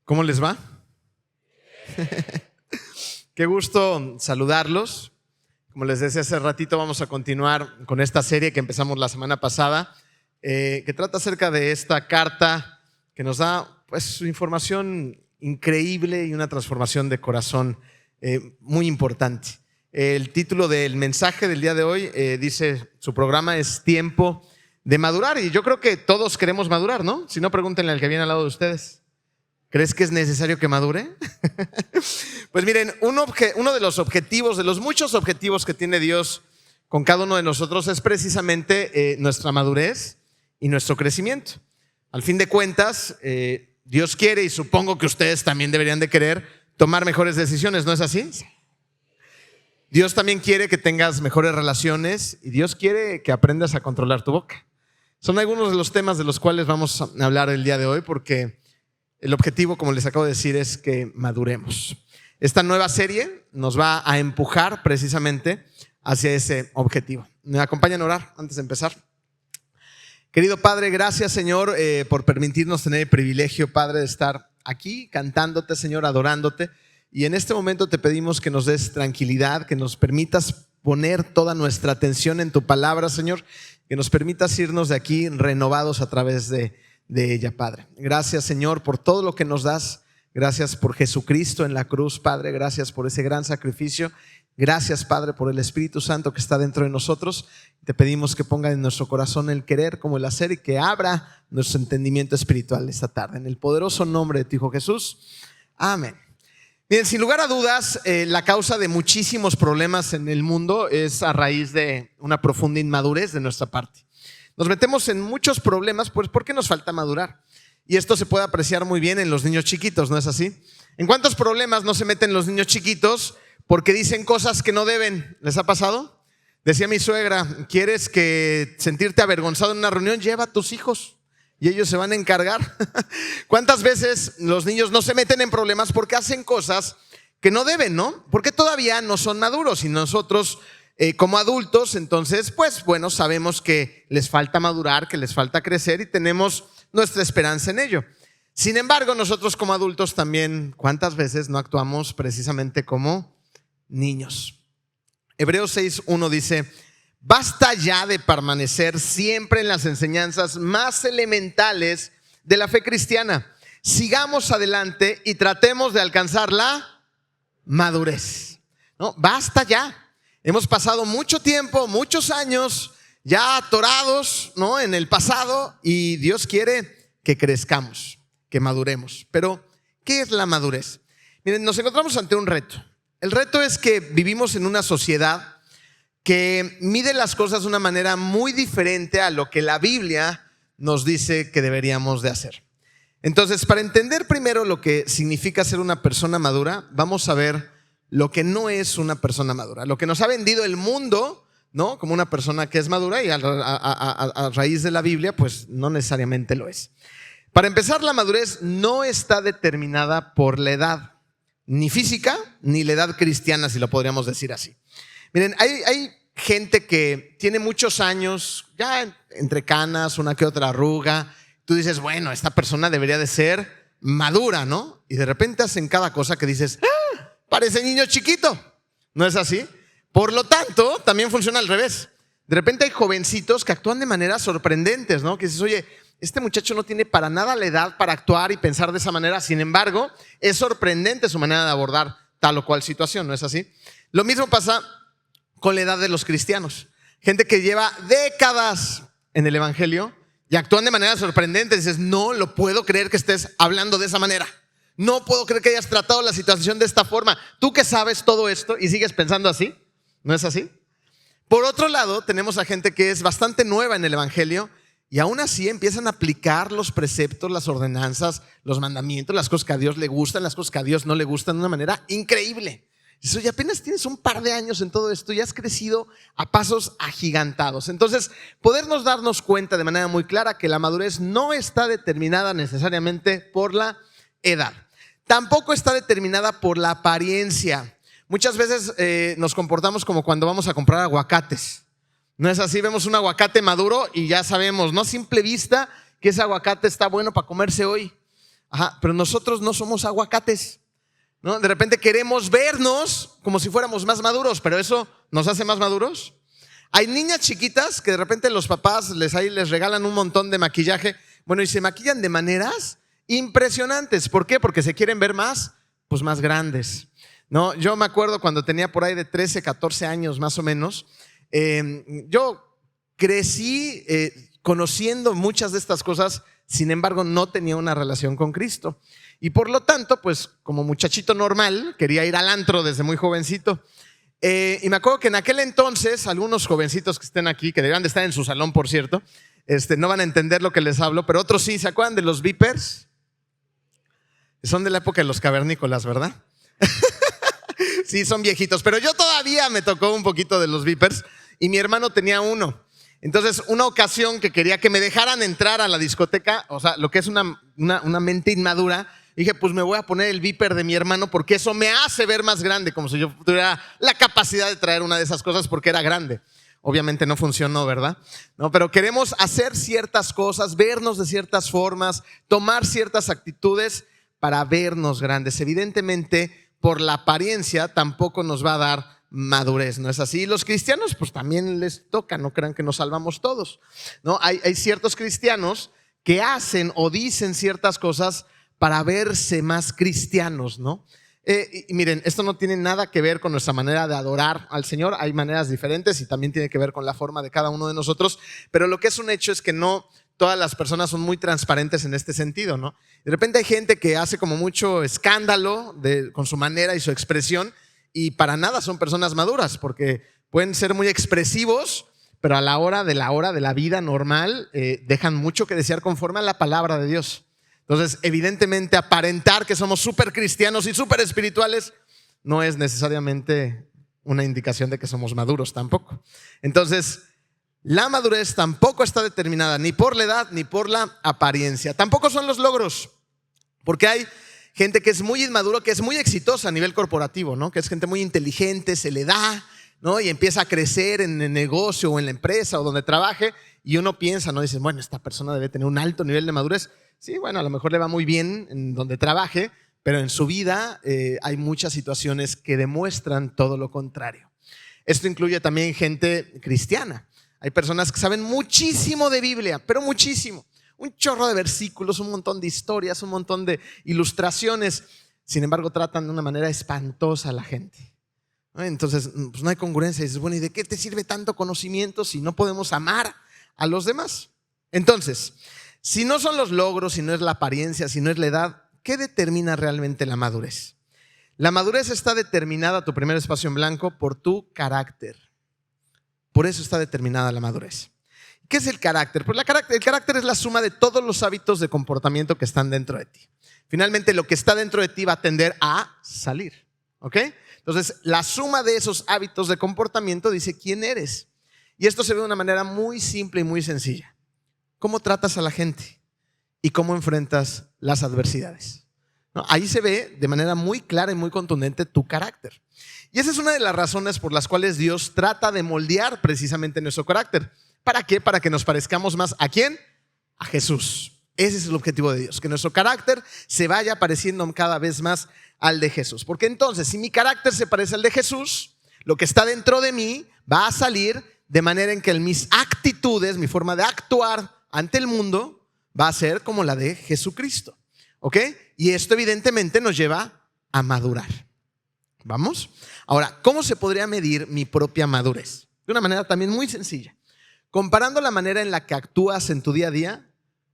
¿Cómo les va? Qué gusto saludarlos. Como les decía hace ratito, vamos a continuar con esta serie que empezamos la semana pasada, que trata acerca de esta carta que nos da pues información increíble y una transformación de corazón muy importante. El título del mensaje del día de hoy dice, su programa es Tiempo de Madurar, y yo creo que todos queremos madurar, ¿no? Si no, pregúntenle al que viene al lado de ustedes. ¿Crees que es necesario que madure? Pues miren, uno de los objetivos, de los muchos objetivos que tiene Dios con cada uno de nosotros es precisamente nuestra madurez y nuestro crecimiento. Al fin de cuentas, Dios quiere, y supongo que ustedes también deberían de querer, tomar mejores decisiones, ¿no es así? Dios también quiere que tengas mejores relaciones y Dios quiere que aprendas a controlar tu boca. Son algunos de los temas de los cuales vamos a hablar el día de hoy, porque el objetivo, como les acabo de decir, es que maduremos. Esta nueva serie nos va a empujar precisamente hacia ese objetivo. ¿Me acompañan a orar antes de empezar? Querido Padre, gracias, Señor, por permitirnos tener el privilegio, Padre, de estar aquí cantándote, Señor, adorándote. Y en este momento te pedimos que nos des tranquilidad, que nos permitas poner toda nuestra atención en tu palabra, Señor, que nos permitas irnos de aquí renovados a través de ella, Padre. Gracias, Señor, por todo lo que nos das. Gracias por Jesucristo en la cruz, Padre. Gracias por ese gran sacrificio. Gracias, Padre, por el Espíritu Santo que está dentro de nosotros. Te pedimos que ponga en nuestro corazón el querer como el hacer, y que abra nuestro entendimiento espiritual esta tarde. En el poderoso nombre de tu Hijo Jesús. Amén. Bien, sin lugar a dudas, la causa de muchísimos problemas en el mundo es a raíz de una profunda inmadurez de nuestra parte. Nos metemos en muchos problemas pues porque nos falta madurar. Y esto se puede apreciar muy bien en los niños chiquitos, ¿no es así? ¿En cuántos problemas no se meten los niños chiquitos porque dicen cosas que no deben? ¿Les ha pasado? Decía mi suegra, ¿quieres sentirte avergonzado en una reunión? Lleva a tus hijos y ellos se van a encargar. ¿Cuántas veces los niños no se meten en problemas porque hacen cosas que no deben, ¿no? Porque todavía no son maduros, y nosotros como adultos, entonces, pues bueno, sabemos que les falta madurar, que les falta crecer, y tenemos nuestra esperanza en ello. Sin embargo, nosotros como adultos también, ¿cuántas veces no actuamos precisamente como niños? Hebreos 6:1 dice, basta ya de permanecer siempre en las enseñanzas más elementales de la fe cristiana. Sigamos adelante y tratemos de alcanzar la madurez. ¿No? Basta ya. Hemos pasado mucho tiempo, muchos años ya atorados, ¿no?, en el pasado, y Dios quiere que crezcamos, que maduremos. Pero, ¿qué es la madurez? Miren, nos encontramos ante un reto. El reto es que vivimos en una sociedad que mide las cosas de una manera muy diferente a lo que la Biblia nos dice que deberíamos de hacer. Entonces, para entender primero lo que significa ser una persona madura, vamos a ver lo que no es una persona madura, lo que nos ha vendido el mundo, ¿no?, como una persona que es madura, y a raíz de la Biblia pues no necesariamente lo es. Para empezar, la madurez no está determinada por la edad, ni física ni la edad cristiana, si lo podríamos decir así. Miren, hay gente que tiene muchos años, ya entre canas, una que otra arruga. Tú dices, bueno, esta persona debería de ser madura, ¿no? Y de repente hacen cada cosa que dices, ¡ah!, parece niño chiquito. ¿No es así? Por lo tanto, también funciona al revés. De repente hay jovencitos que actúan de maneras sorprendentes, ¿no? Que dices, oye, este muchacho no tiene para nada la edad para actuar y pensar de esa manera. Sin embargo, es sorprendente su manera de abordar tal o cual situación, ¿no es así? Lo mismo pasa con la edad de los cristianos. Gente que lleva décadas en el evangelio y actúan de manera sorprendente. Dices, no lo puedo creer que estés hablando de esa manera. No puedo creer que hayas tratado la situación de esta forma. Tú que sabes todo esto y sigues pensando así, ¿no es así? Por otro lado, tenemos a gente que es bastante nueva en el evangelio y aún así empiezan a aplicar los preceptos, las ordenanzas, los mandamientos, las cosas que a Dios le gustan, las cosas que a Dios no le gustan, de una manera increíble. Dices, oye, apenas tienes un par de años en todo esto y has crecido a pasos agigantados. Entonces, podernos darnos cuenta de manera muy clara que la madurez no está determinada necesariamente por la edad. Tampoco está determinada por la apariencia. Muchas veces nos comportamos como cuando vamos a comprar aguacates. ¿No es así? Vemos un aguacate maduro y ya sabemos, ¿no?, a simple vista, que ese aguacate está bueno para comerse hoy. Ajá, pero nosotros no somos aguacates, ¿no? De repente queremos vernos como si fuéramos más maduros, pero ¿eso nos hace más maduros? Hay niñas chiquitas que de repente los papás les regalan un montón de maquillaje, bueno, y se maquillan de maneras impresionantes. ¿Por qué? Porque se quieren ver más, pues más grandes, ¿no? Yo me acuerdo cuando tenía por ahí de 13, 14 años más o menos, yo crecí conociendo muchas de estas cosas, sin embargo no tenía una relación con Cristo. Y por lo tanto, pues como muchachito normal, quería ir al antro desde muy jovencito. Y me acuerdo que en aquel entonces, algunos jovencitos que estén aquí, que deberían de estar en su salón, por cierto, no van a entender lo que les hablo, pero otros sí. ¿Se acuerdan de los Vipers? Son de la época de los cavernícolas, ¿verdad? Sí, son viejitos, pero yo todavía me tocó un poquito de los Vipers y mi hermano tenía uno. Entonces, una ocasión que quería que me dejaran entrar a la discoteca, o sea, lo que es una mente inmadura, dije, pues me voy a poner el Viper de mi hermano porque eso me hace ver más grande, como si yo tuviera la capacidad de traer una de esas cosas porque era grande. Obviamente no funcionó, ¿verdad? No, pero queremos hacer ciertas cosas, vernos de ciertas formas, tomar ciertas actitudes para vernos grandes. Evidentemente, por la apariencia tampoco nos va a dar madurez, ¿no es así? Y los cristianos pues también les toca, no crean que nos salvamos todos, ¿no? Hay ciertos cristianos que hacen o dicen ciertas cosas para verse más cristianos, ¿no? Y miren, esto no tiene nada que ver con nuestra manera de adorar al Señor. Hay maneras diferentes y también tiene que ver con la forma de cada uno de nosotros, pero lo que es un hecho es que no todas las personas son muy transparentes en este sentido, ¿no? De repente hay gente que hace como mucho escándalo con su manera y su expresión y para nada son personas maduras porque pueden ser muy expresivos, pero a la hora de la vida normal dejan mucho que desear conforme a la palabra de Dios. Entonces, evidentemente, aparentar que somos súper cristianos y súper espirituales no es necesariamente una indicación de que somos maduros tampoco. Entonces, la madurez tampoco está determinada ni por la edad ni por la apariencia. Tampoco son los logros, porque hay gente que es muy inmaduro, que es muy exitosa a nivel corporativo, ¿no? Que es gente muy inteligente, se le da, ¿no? Y empieza a crecer en el negocio o en la empresa o donde trabaje y uno piensa, ¿no? Dice, bueno, esta persona debe tener un alto nivel de madurez. Sí, bueno, a lo mejor le va muy bien en donde trabaje, pero en su vida hay muchas situaciones que demuestran todo lo contrario. Esto incluye también gente cristiana. Hay personas que saben muchísimo de Biblia, pero muchísimo. Un chorro de versículos, un montón de historias, un montón de ilustraciones. Sin embargo, tratan de una manera espantosa a la gente. Entonces, pues no hay congruencia. Y dices, bueno, ¿y de qué te sirve tanto conocimiento si no podemos amar a los demás? Entonces, si no son los logros, si no es la apariencia, si no es la edad, ¿qué determina realmente la madurez? La madurez está determinada, tu primer espacio en blanco, por tu carácter. Por eso está determinada la madurez. ¿Qué es el carácter? Pues el carácter es la suma de todos los hábitos de comportamiento que están dentro de ti. Finalmente, lo que está dentro de ti va a tender a salir, ¿ok? Entonces, la suma de esos hábitos de comportamiento dice quién eres. Y esto se ve de una manera muy simple y muy sencilla. ¿Cómo tratas a la gente? ¿Y cómo enfrentas las adversidades? ¿No? Ahí se ve de manera muy clara y muy contundente tu carácter. Y esa es una de las razones por las cuales Dios trata de moldear precisamente nuestro carácter. ¿Para qué? Para que nos parezcamos más ¿a quién? A Jesús. Ese es el objetivo de Dios, que nuestro carácter se vaya pareciendo cada vez más al de Jesús. Porque entonces, si mi carácter se parece al de Jesús, lo que está dentro de mí va a salir de manera en que mis actitudes, mi forma de actuar ante el mundo va a ser como la de Jesucristo. ¿Ok? Y esto evidentemente nos lleva a madurar. ¿Vamos? Ahora, ¿cómo se podría medir mi propia madurez? De una manera también muy sencilla. Comparando la manera en la que actúas en tu día a día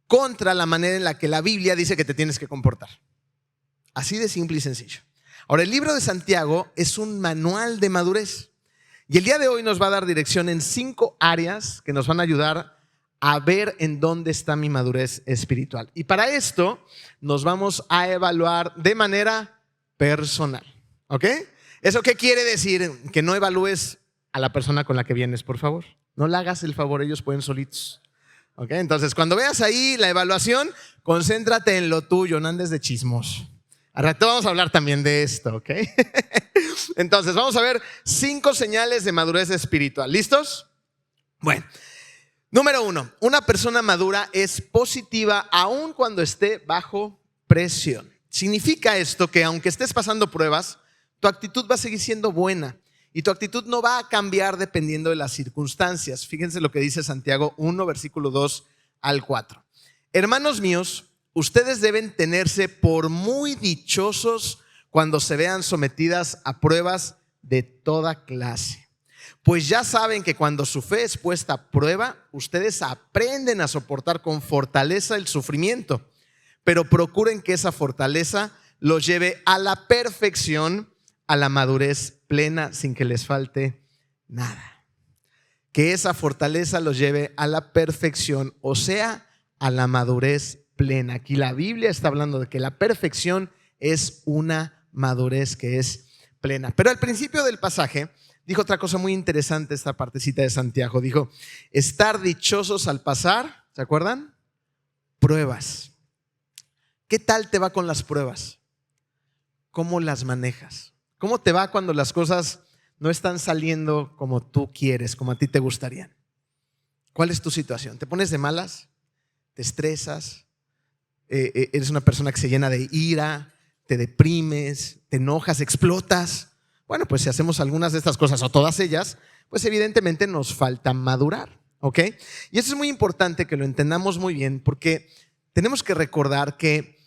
contra la manera en la que la Biblia dice que te tienes que comportar. Así de simple y sencillo. Ahora, el libro de Santiago es un manual de madurez. Y el día de hoy nos va a dar dirección en 5 áreas que nos van a ayudar a ver en dónde está mi madurez espiritual. Y para esto nos vamos a evaluar de manera personal. ¿Ok? ¿Eso qué quiere decir? Que no evalúes a la persona con la que vienes, por favor. No le hagas el favor, ellos pueden solitos. ¿Ok? Entonces, cuando veas ahí la evaluación, concéntrate en lo tuyo, no andes de chismoso. Al rato vamos a hablar también de esto, ¿ok? Entonces, vamos a ver 5 señales de madurez espiritual. ¿Listos? Bueno, número 1, una persona madura es positiva aun cuando esté bajo presión. Significa esto que aunque estés pasando pruebas, tu actitud va a seguir siendo buena y tu actitud no va a cambiar dependiendo de las circunstancias. Fíjense lo que dice Santiago 1, versículo 2 al 4. Hermanos míos, ustedes deben tenerse por muy dichosos cuando se vean sometidas a pruebas de toda clase. Pues ya saben que cuando su fe es puesta a prueba, ustedes aprenden a soportar con fortaleza el sufrimiento, pero procuren que esa fortaleza los lleve a la perfección, a la madurez plena, sin que les falte nada. Que esa fortaleza los lleve a la perfección, o sea, a la madurez plena. Aquí la Biblia está hablando de que la perfección es una madurez que es plena. Pero al principio del pasaje dijo otra cosa muy interesante, esta partecita de Santiago. Dijo, estar dichosos al pasar, ¿se acuerdan? Pruebas. ¿Qué tal te va con las pruebas? ¿Cómo las manejas? ¿Cómo te va cuando las cosas no están saliendo como tú quieres, como a ti te gustarían? ¿Cuál es tu situación? ¿Te pones de malas? ¿Te estresas? ¿Eres una persona que se llena de ira? ¿Te deprimes? ¿Te enojas? ¿Explotas? Bueno, pues si hacemos algunas de estas cosas o todas ellas, pues evidentemente nos falta madurar, ¿ok? Y eso es muy importante que lo entendamos muy bien, porque tenemos que recordar que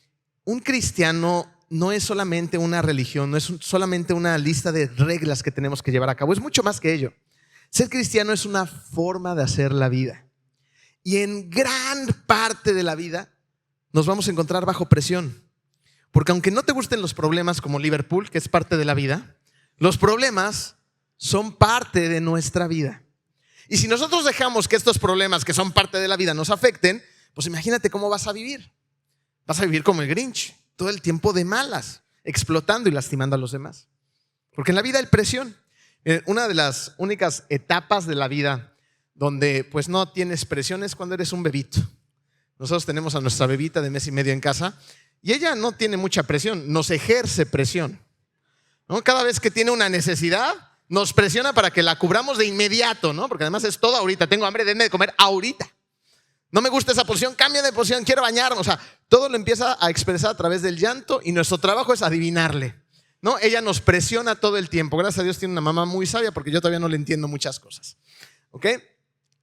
un cristiano no es solamente una religión, no es solamente una lista de reglas que tenemos que llevar a cabo, es mucho más que ello. Ser cristiano es una forma de hacer la vida. Y en gran parte de la vida nos vamos a encontrar bajo presión. Porque aunque no te gusten los problemas como Liverpool, que es parte de la vida, los problemas son parte de nuestra vida. Y si nosotros dejamos que estos problemas que son parte de la vida nos afecten, pues imagínate cómo vas a vivir. Vas a vivir como el Grinch, todo el tiempo de malas, explotando y lastimando a los demás. Porque en la vida hay presión. Una de las únicas etapas de la vida donde pues no tienes presión es cuando eres un bebito. Nosotros tenemos a nuestra bebita de mes y medio en casa y ella no tiene mucha presión, nos ejerce presión, ¿no? Cada vez que tiene una necesidad nos presiona para que la cubramos de inmediato, ¿no? Porque además es todo ahorita, tengo hambre, denme de comer ahorita. No me gusta esa posición, cambia de posición, quiero bañarme. O sea, todo lo empieza a expresar a través del llanto y nuestro trabajo es adivinarle, ¿no? Ella nos presiona todo el tiempo. Gracias a Dios tiene una mamá muy sabia porque yo todavía no le entiendo muchas cosas, ¿ok?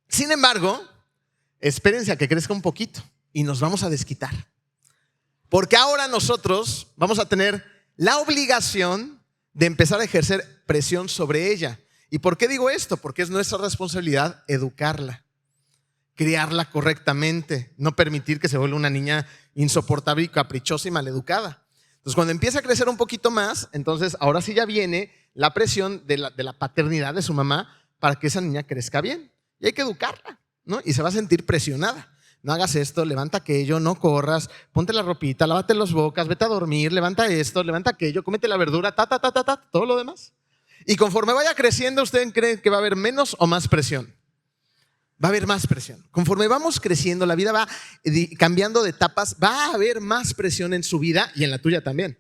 Sin embargo, espérense a que crezca un poquito y nos vamos a desquitar. Porque ahora nosotros vamos a tener la obligación de empezar a ejercer presión sobre ella. ¿Y por qué digo esto? Porque es nuestra responsabilidad educarla, criarla correctamente, no permitir que se vuelva una niña insoportable y caprichosa y maleducada. Entonces, cuando empieza a crecer un poquito más, entonces ahora sí ya viene la presión de la paternidad de su mamá para que esa niña crezca bien. Y hay que educarla, ¿no? Y se va a sentir presionada. No hagas esto, levanta aquello, no corras, ponte la ropita, lávate los bocas, vete a dormir, levanta esto, levanta aquello, cómete la verdura, todo lo demás. Y conforme vaya creciendo, ¿ustedes creen que va a haber menos o más presión? Va a haber más presión. Conforme vamos creciendo, la vida va cambiando de etapas, va a haber más presión en su vida y en la tuya también.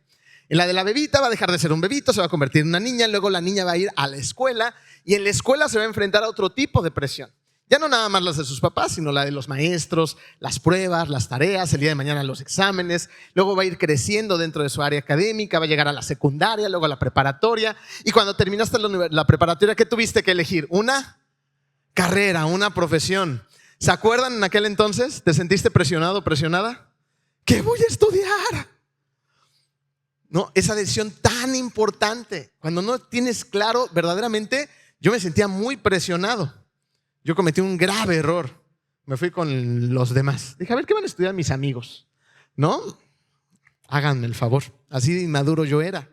En la de la bebita va a dejar de ser un bebito, se va a convertir en una niña, luego la niña va a ir a la escuela y en la escuela se va a enfrentar a otro tipo de presión. Ya no nada más las de sus papás, sino la de los maestros, las pruebas, las tareas, el día de mañana los exámenes. Luego va a ir creciendo dentro de su área académica, va a llegar a la secundaria, luego a la preparatoria. Y cuando terminaste la preparatoria, ¿qué tuviste que elegir? Una carrera, una profesión. ¿Se acuerdan en aquel entonces? ¿Te sentiste presionado, presionada? ¿Qué voy a estudiar? No, esa decisión tan importante. Cuando no tienes claro, verdaderamente, yo me sentía muy presionado. Yo cometí un grave error. Me fui con los demás. Dije, a ver, ¿qué van a estudiar mis amigos? ¿No? Háganme el favor. Así de inmaduro yo era,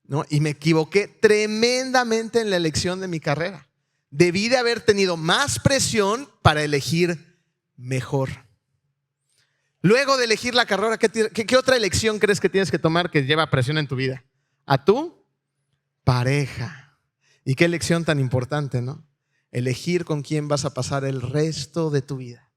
¿no? Y me equivoqué tremendamente en la elección de mi carrera. Debí de haber tenido más presión para elegir mejor. Luego de elegir la carrera, ¿qué otra elección crees que tienes que tomar que lleva presión en tu vida? A tu pareja. Y qué elección tan importante, ¿no? Elegir con quién vas a pasar el resto de tu vida.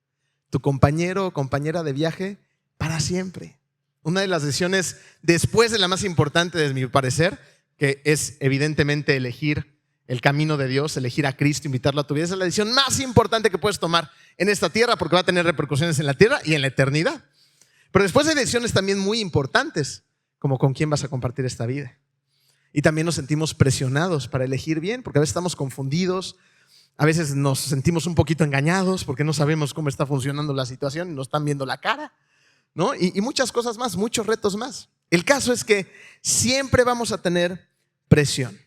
Tu compañero o compañera de viaje para siempre. Una de las decisiones después de la más importante, desde mi parecer, que es evidentemente elegir el camino de Dios, elegir a Cristo, invitarlo a tu vida. Esa es la decisión más importante que puedes tomar en esta tierra porque va a tener repercusiones en la tierra y en la eternidad. Pero después hay decisiones también muy importantes, como con quién vas a compartir esta vida. Y también nos sentimos presionados para elegir bien, porque a veces estamos confundidos, a veces nos sentimos un poquito engañados porque no sabemos cómo está funcionando la situación y nos están viendo la cara, ¿no? Y muchas cosas más, muchos retos más. El caso es que siempre vamos a tener presión.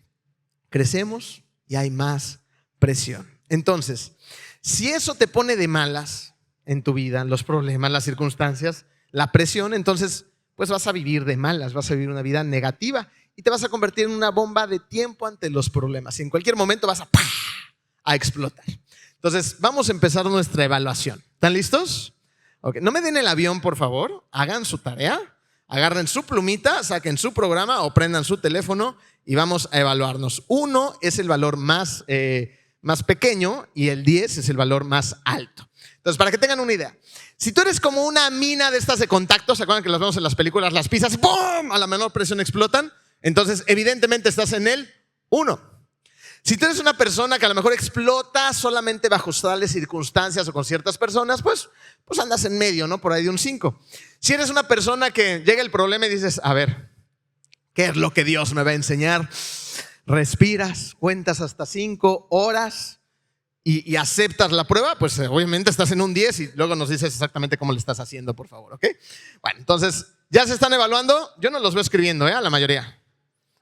Crecemos y hay más presión. Entonces, si eso te pone de malas en tu vida, los problemas, las circunstancias, la presión, entonces pues vas a vivir de malas, vas a vivir una vida negativa y te vas a convertir en una bomba de tiempo ante los problemas. Y en cualquier momento vas a explotar. Entonces, vamos a empezar nuestra evaluación. ¿Están listos? Okay. No me den el avión, por favor. Hagan su tarea, agarren su plumita, saquen su programa o prendan su teléfono y vamos a evaluarnos. 1 es el valor más pequeño y el 10 es el valor más alto. Entonces, para que tengan una idea, si tú eres como una mina de estas de contactos, ¿se acuerdan que las vemos en las películas? Las pisas, ¡pum!, a la menor presión explotan. Entonces, evidentemente estás en el 1. Si tú eres una persona que a lo mejor explota solamente bajo tales circunstancias o con ciertas personas, pues andas en medio, ¿no? Por ahí de un 5. Si eres una persona que llega el problema y dices, a ver, ¿qué es lo que Dios me va a enseñar? Respiras, cuentas hasta 5 horas y aceptas la prueba, pues obviamente estás en un 10 y luego nos dices exactamente cómo le estás haciendo, por favor, ¿ok? Bueno, entonces, ¿ya se están evaluando? Yo no los veo escribiendo, a la mayoría.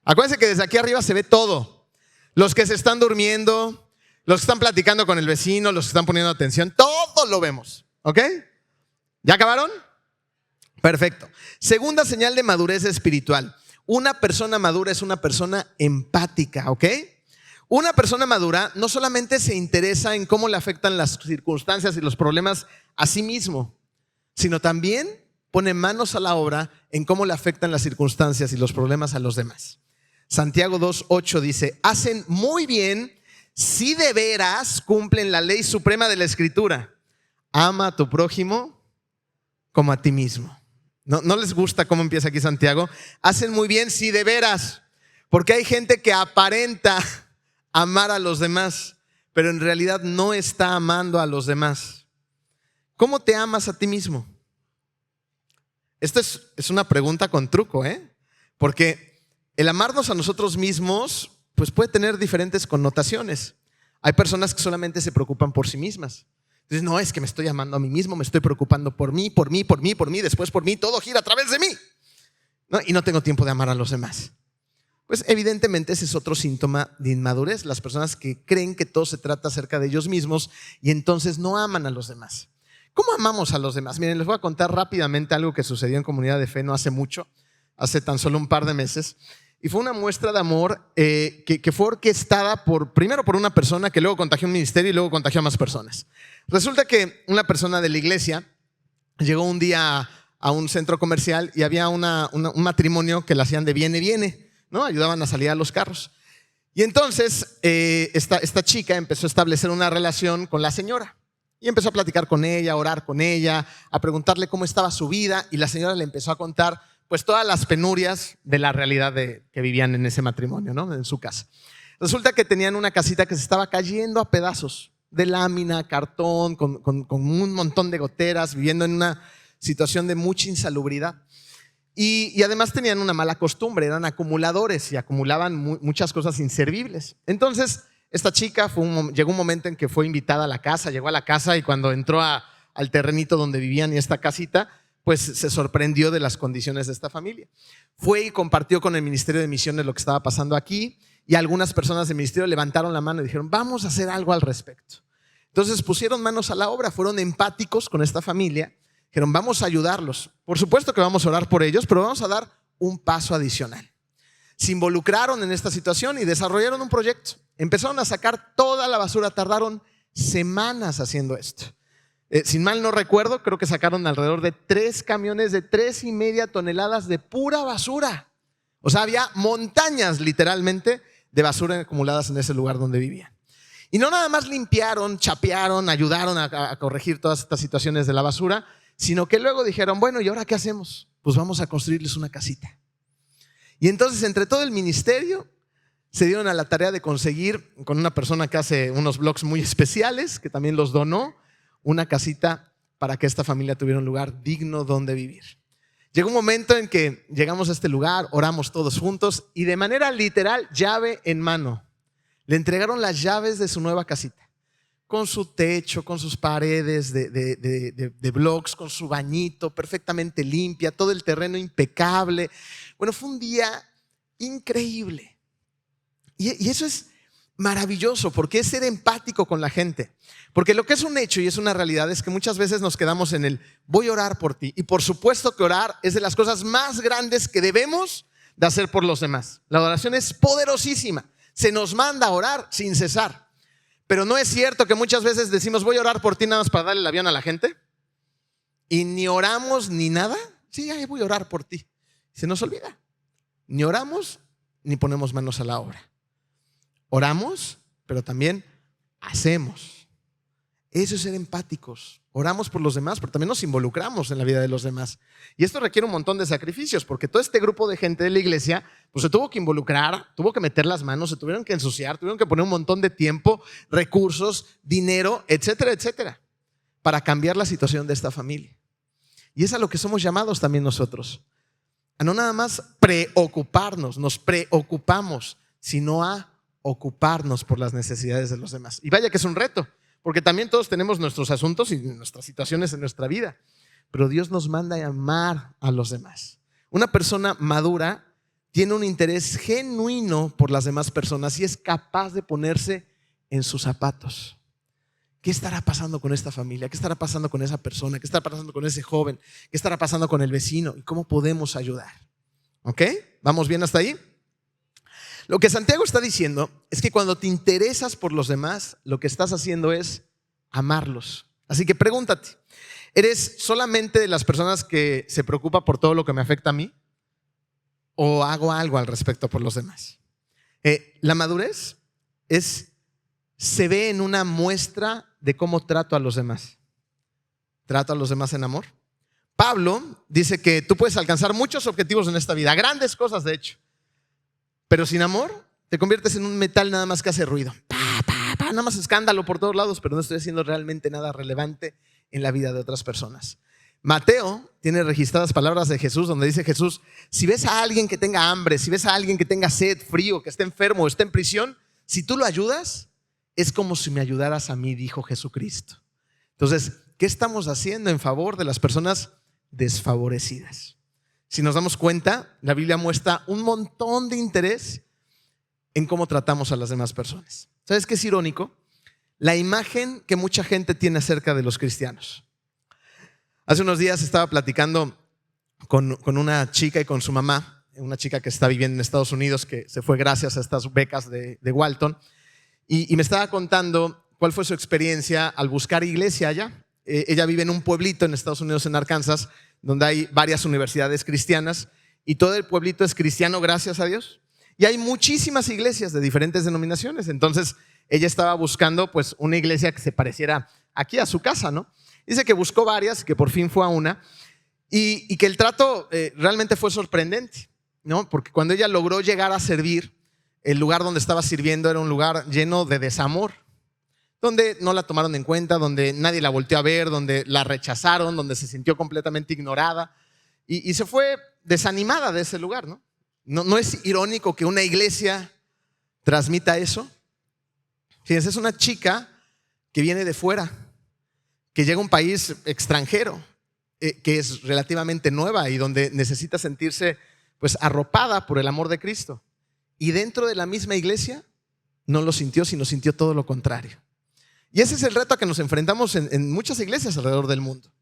Acuérdense que desde aquí arriba se ve todo. Los que se están durmiendo, los que están platicando con el vecino, los que están poniendo atención, todo lo vemos, ¿ok? ¿Ya acabaron? Perfecto. Segunda señal de madurez espiritual. Una persona madura es una persona empática, ¿ok? Una persona madura no solamente se interesa en cómo le afectan las circunstancias y los problemas a sí mismo, sino también pone manos a la obra en cómo le afectan las circunstancias y los problemas a los demás. Santiago 2:8 dice, hacen muy bien si de veras cumplen la ley suprema de la Escritura. Ama a tu prójimo como a ti mismo. ¿No les gusta cómo empieza aquí Santiago? Hacen muy bien si de veras, porque hay gente que aparenta amar a los demás, pero en realidad no está amando a los demás. ¿Cómo te amas a ti mismo? Esta es una pregunta con truco, porque el amarnos a nosotros mismos pues puede tener diferentes connotaciones. Hay personas que solamente se preocupan por sí mismas. Entonces, no, es que me estoy amando a mí mismo, me estoy preocupando por mí, después por mí, todo gira a través de mí, ¿no? Y no tengo tiempo de amar a los demás. Pues evidentemente ese es otro síntoma de inmadurez. Las personas que creen que todo se trata acerca de ellos mismos y entonces no aman a los demás. ¿Cómo amamos a los demás? Miren, les voy a contar rápidamente algo que sucedió en Comunidad de Fe no hace mucho, hace tan solo un par de meses. Y fue una muestra de amor que fue orquestada primero por una persona que luego contagió un ministerio y luego contagió a más personas. Resulta que una persona de la iglesia llegó un día a un centro comercial y había un matrimonio que le hacían de viene, ¿no? Ayudaban a salir a los carros. Y entonces esta chica empezó a establecer una relación con la señora. Y empezó a platicar con ella, a orar con ella, a preguntarle cómo estaba su vida. Y la señora le empezó a contar pues todas las penurias de la realidad que vivían en ese matrimonio, ¿no? En su casa. Resulta que tenían una casita que se estaba cayendo a pedazos, de lámina, cartón, con un montón de goteras, viviendo en una situación de mucha insalubridad. Y además tenían una mala costumbre, eran acumuladores y acumulaban muchas cosas inservibles. Entonces, esta chica llegó un momento en que fue invitada a la casa, llegó a la casa y cuando entró al terrenito donde vivían y esta casita, pues se sorprendió de las condiciones de esta familia. Fue y compartió con el Ministerio de Misiones lo que estaba pasando aquí y algunas personas del ministerio levantaron la mano y dijeron, vamos a hacer algo al respecto. Entonces pusieron manos a la obra, fueron empáticos con esta familia, dijeron, vamos a ayudarlos. Por supuesto que vamos a orar por ellos, pero vamos a dar un paso adicional. Se involucraron en esta situación y desarrollaron un proyecto. Empezaron a sacar toda la basura, tardaron semanas haciendo esto. Sin mal no recuerdo, creo que sacaron alrededor de 3 camiones de 3.5 toneladas de pura basura. O sea, había montañas literalmente de basura acumuladas en ese lugar donde vivían. Y no nada más limpiaron, chapearon, ayudaron a corregir todas estas situaciones de la basura, sino que luego dijeron, bueno, ¿y ahora qué hacemos? Pues vamos a construirles una casita. Y entonces entre todo el ministerio se dieron a la tarea de conseguir con una persona que hace unos blogs muy especiales, que también los donó, una casita para que esta familia tuviera un lugar digno donde vivir. Llegó un momento en que llegamos a este lugar, oramos todos juntos y de manera literal, llave en mano, le entregaron las llaves de su nueva casita, con su techo, con sus paredes de blocks, con su bañito perfectamente limpia, todo el terreno impecable. Bueno, fue un día increíble. Y eso es maravilloso, porque es ser empático con la gente. Porque lo que es un hecho y es una realidad es que muchas veces nos quedamos en el voy a orar por ti. Y por supuesto que orar es de las cosas más grandes que debemos de hacer por los demás. La oración es poderosísima. Se nos manda a orar sin cesar. Pero no es cierto que muchas veces decimos voy a orar por ti nada más para darle el avión a la gente. Y ni oramos ni nada. Sí, ay, voy a orar por ti. Se nos olvida. Ni oramos ni ponemos manos a la obra. Oramos, pero también hacemos. Eso es ser empáticos. Oramos por los demás, pero también nos involucramos en la vida de los demás. Y esto requiere un montón de sacrificios, porque todo este grupo de gente de la iglesia pues se tuvo que involucrar, tuvo que meter las manos, se tuvieron que ensuciar, tuvieron que poner un montón de tiempo, recursos, dinero, etcétera, etcétera, para cambiar la situación de esta familia. Y es a lo que somos llamados también nosotros. A no nada más preocuparnos, nos preocupamos, sino a ocuparnos por las necesidades de los demás. Y vaya que es un reto, porque también todos tenemos nuestros asuntos y nuestras situaciones en nuestra vida, pero Dios nos manda a amar a los demás. Una persona madura tiene un interés genuino por las demás personas y es capaz de ponerse en sus zapatos. ¿Qué estará pasando con esta familia? ¿Qué estará pasando con esa persona? ¿Qué estará pasando con ese joven? ¿Qué estará pasando con el vecino? ¿Y cómo podemos ayudar? ¿Ok? ¿Vamos bien hasta ahí? Lo que Santiago está diciendo es que cuando te interesas por los demás, lo que estás haciendo es amarlos. Así que pregúntate, ¿eres solamente de las personas que se preocupa por todo lo que me afecta a mí? ¿O hago algo al respecto por los demás? La madurez se ve en una muestra de cómo trato a los demás. ¿Trato a los demás en amor? Pablo dice que tú puedes alcanzar muchos objetivos en esta vida, grandes cosas de hecho. Pero sin amor te conviertes en un metal nada más que hace ruido. Nada más escándalo por todos lados, pero no estoy haciendo realmente nada relevante en la vida de otras personas. Mateo tiene registradas palabras de Jesús donde dice Jesús, si ves a alguien que tenga hambre, si ves a alguien que tenga sed, frío, que esté enfermo o esté en prisión, si tú lo ayudas, es como si me ayudaras a mí, dijo Jesucristo. Entonces, ¿qué estamos haciendo en favor de las personas desfavorecidas? Si nos damos cuenta, la Biblia muestra un montón de interés en cómo tratamos a las demás personas. ¿Sabes qué es irónico? La imagen que mucha gente tiene acerca de los cristianos. Hace unos días estaba platicando con una chica y con su mamá, una chica que está viviendo en Estados Unidos, que se fue gracias a estas becas de Walton, y me estaba contando cuál fue su experiencia al buscar iglesia allá. Ella vive en un pueblito en Estados Unidos, en Arkansas, donde hay varias universidades cristianas y todo el pueblito es cristiano, gracias a Dios. Y hay muchísimas iglesias de diferentes denominaciones. Entonces ella estaba buscando pues una iglesia que se pareciera aquí a su casa, ¿no? Dice que buscó varias y que por fin fue a una y que el trato realmente fue sorprendente, ¿no? Porque cuando ella logró llegar a servir, el lugar donde estaba sirviendo era un lugar lleno de desamor, donde no la tomaron en cuenta, donde nadie la volteó a ver, donde la rechazaron, donde se sintió completamente ignorada y se fue desanimada de ese lugar, ¿no? ¿No es irónico que una iglesia transmita eso? Fíjense, es una chica que viene de fuera, que llega a un país extranjero, que es relativamente nueva y donde necesita sentirse pues arropada por el amor de Cristo. Y dentro de la misma iglesia no lo sintió, sino sintió todo lo contrario. Y ese es el reto a que nos enfrentamos en muchas iglesias alrededor del mundo,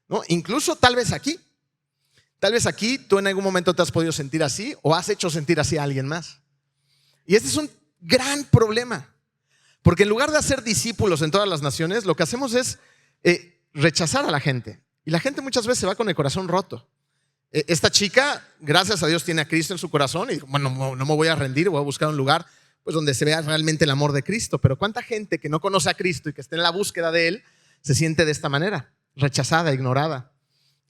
¿no? Incluso tal vez aquí. Tal vez aquí tú en algún momento te has podido sentir así o has hecho sentir así a alguien más. Y este es un gran problema, porque en lugar de hacer discípulos en todas las naciones, lo que hacemos es rechazar a la gente. Y la gente muchas veces se va con el corazón roto. Esta chica, gracias a Dios, tiene a Cristo en su corazón y dijo, bueno, no me voy a rendir, voy a buscar un lugar pues, donde se vea realmente el amor de Cristo. Pero ¿cuánta gente que no conoce a Cristo y que está en la búsqueda de Él se siente de esta manera? Rechazada, ignorada,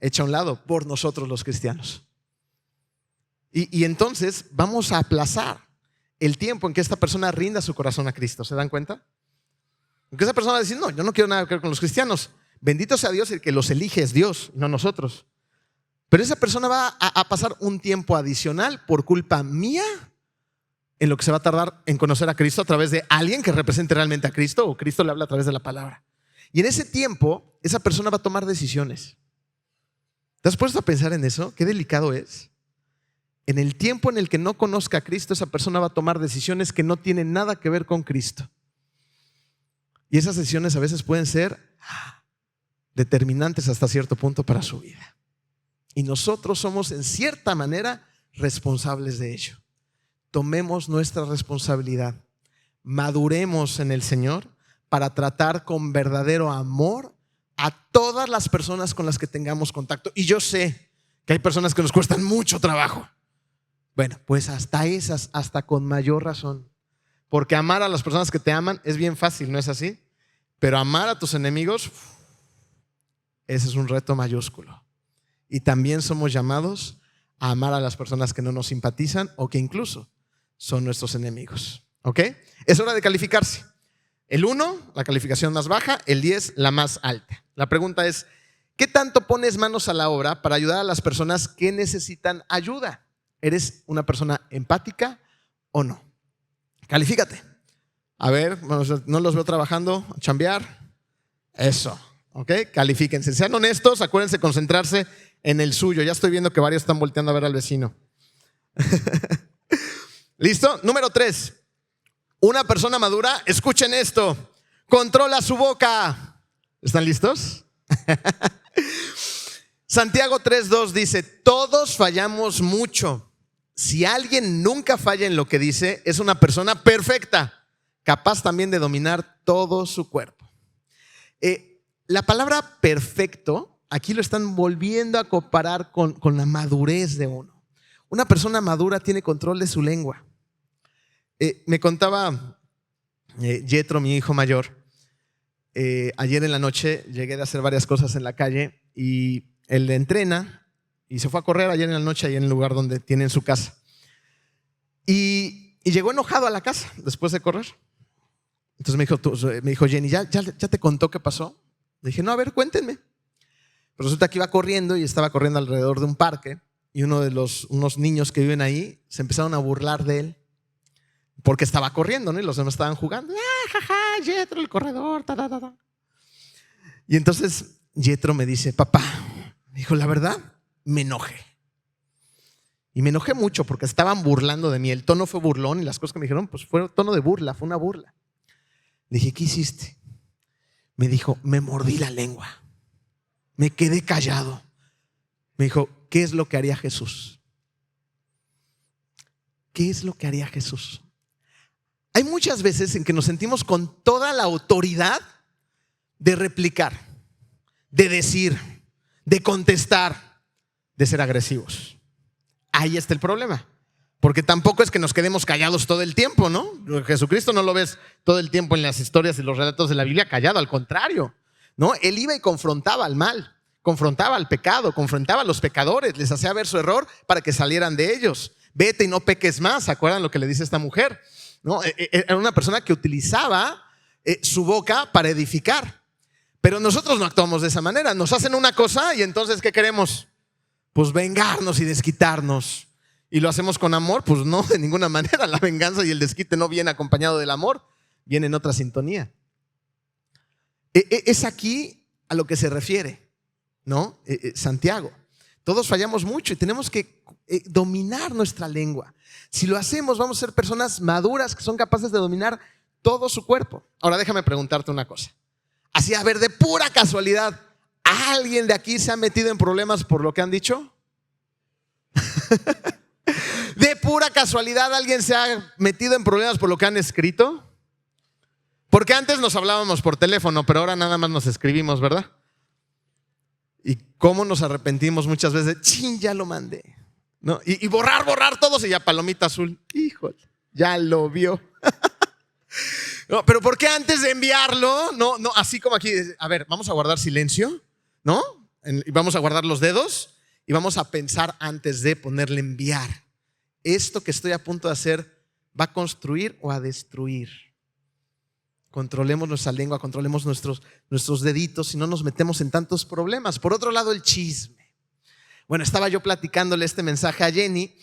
hecha a un lado por nosotros los cristianos. Y entonces vamos a aplazar el tiempo en que esta persona rinda su corazón a Cristo. ¿Se dan cuenta? Porque esa persona va a decir, no, yo no quiero nada que ver con los cristianos. Bendito sea Dios, el que los elige es Dios, no nosotros. Pero esa persona va a pasar un tiempo adicional por culpa mía en lo que se va a tardar en conocer a Cristo a través de alguien que represente realmente a Cristo, o Cristo le habla a través de la palabra. Y en ese tiempo, esa persona va a tomar decisiones. ¿Te has puesto a pensar en eso? Qué delicado es. En el tiempo en el que no conozca a Cristo, esa persona va a tomar decisiones que no tienen nada que ver con Cristo. Y esas decisiones a veces pueden ser determinantes hasta cierto punto para su vida. Y nosotros somos en cierta manera responsables de ello. Tomemos nuestra responsabilidad, maduremos en el Señor para tratar con verdadero amor a todas las personas con las que tengamos contacto. Y yo sé que hay personas que nos cuestan mucho trabajo. Bueno, pues hasta esas, hasta con mayor razón. Porque amar a las personas que te aman es bien fácil, ¿no es así? Pero amar a tus enemigos, ese es un reto mayúsculo. Y también somos llamados a amar a las personas que no nos simpatizan o que incluso son nuestros enemigos. ¿Ok? Es hora de calificarse. El 1, la calificación más baja, el 10, la más alta. La pregunta es, ¿qué tanto pones manos a la obra para ayudar a las personas que necesitan ayuda? ¿Eres una persona empática o no? Califícate. A ver, no los veo trabajando, chambear. Eso, ¿ok? Califíquense. Sean honestos, acuérdense concentrarse en el suyo. Ya estoy viendo que varios están volteando a ver al vecino. ¿Listo? Número 3. Una persona madura, escuchen esto, controla su boca. ¿Están listos? Santiago 3:2 dice, todos fallamos mucho. Si alguien nunca falla en lo que dice, es una persona perfecta, capaz también de dominar todo su cuerpo. La palabra perfecto, aquí lo están volviendo a comparar con la madurez de uno. Una persona madura tiene control de su lengua. Me contaba Yetro, mi hijo mayor, ayer en la noche llegué de hacer varias cosas en la calle y él le entrena y se fue a correr ayer en la noche ahí en el lugar donde tienen su casa. Y llegó enojado a la casa después de correr. Entonces me dijo Jenny, ¿ya te contó qué pasó? Le dije, no, a ver, cuéntenme. Pero resulta que iba corriendo y estaba corriendo alrededor de un parque y unos niños que viven ahí se empezaron a burlar de él porque estaba corriendo, ¿no? Y los demás estaban jugando. Jaja, Yetro, el corredor, ta, ta, ta, ta. Y entonces Yetro me dice, papá, me dijo, la verdad, me enojé. Y me enojé mucho porque estaban burlando de mí. El tono fue burlón y las cosas que me dijeron, pues fue tono de burla, fue una burla. Le dije, ¿qué hiciste? Me dijo, me mordí la lengua. Me quedé callado. Me dijo, ¿qué es lo que haría Jesús? ¿Qué es lo que haría Jesús? Hay muchas veces en que nos sentimos con toda la autoridad de replicar, de decir, de contestar, de ser agresivos. Ahí está el problema. Porque tampoco es que nos quedemos callados todo el tiempo, ¿no? Jesucristo no lo ves todo el tiempo en las historias y los relatos de la Biblia callado, al contrario, ¿no? Él iba y confrontaba al mal, confrontaba al pecado, confrontaba a los pecadores, les hacía ver su error para que salieran de ellos. Vete y no peques más, ¿se acuerdan lo que le dice esta mujer? ¿No? Era una persona que utilizaba su boca para edificar. Pero nosotros no actuamos de esa manera. Nos hacen una cosa y entonces ¿qué queremos? Pues vengarnos y desquitarnos. ¿Y lo hacemos con amor? Pues no, de ninguna manera. La venganza y el desquite no viene acompañado del amor, viene en otra sintonía. Es aquí a lo que se refiere, ¿no? Santiago. Todos fallamos mucho y tenemos que dominar nuestra lengua. Si lo hacemos, vamos a ser personas maduras que son capaces de dominar todo su cuerpo. Ahora déjame preguntarte una cosa. Así, a ver, de pura casualidad, ¿alguien de aquí se ha metido en problemas por lo que han dicho? ¿De pura casualidad alguien se ha metido en problemas por lo que han escrito? Porque antes nos hablábamos por teléfono, pero ahora nada más nos escribimos, ¿verdad? Y cómo nos arrepentimos muchas veces de, chin, ya lo mandé, ¿no? Y borrar todos y ya palomita azul. Híjole, ya lo vio. No, pero ¿por qué antes de enviarlo? No, así como aquí, a ver, vamos a guardar silencio, ¿no? Y vamos a guardar los dedos y vamos a pensar antes de ponerle enviar. ¿Esto que estoy a punto de hacer va a construir o a destruir? Controlemos nuestra lengua, controlemos nuestros deditos y no nos metemos en tantos problemas. Por otro lado, el chisme. Bueno, estaba yo platicándole este mensaje a Jenny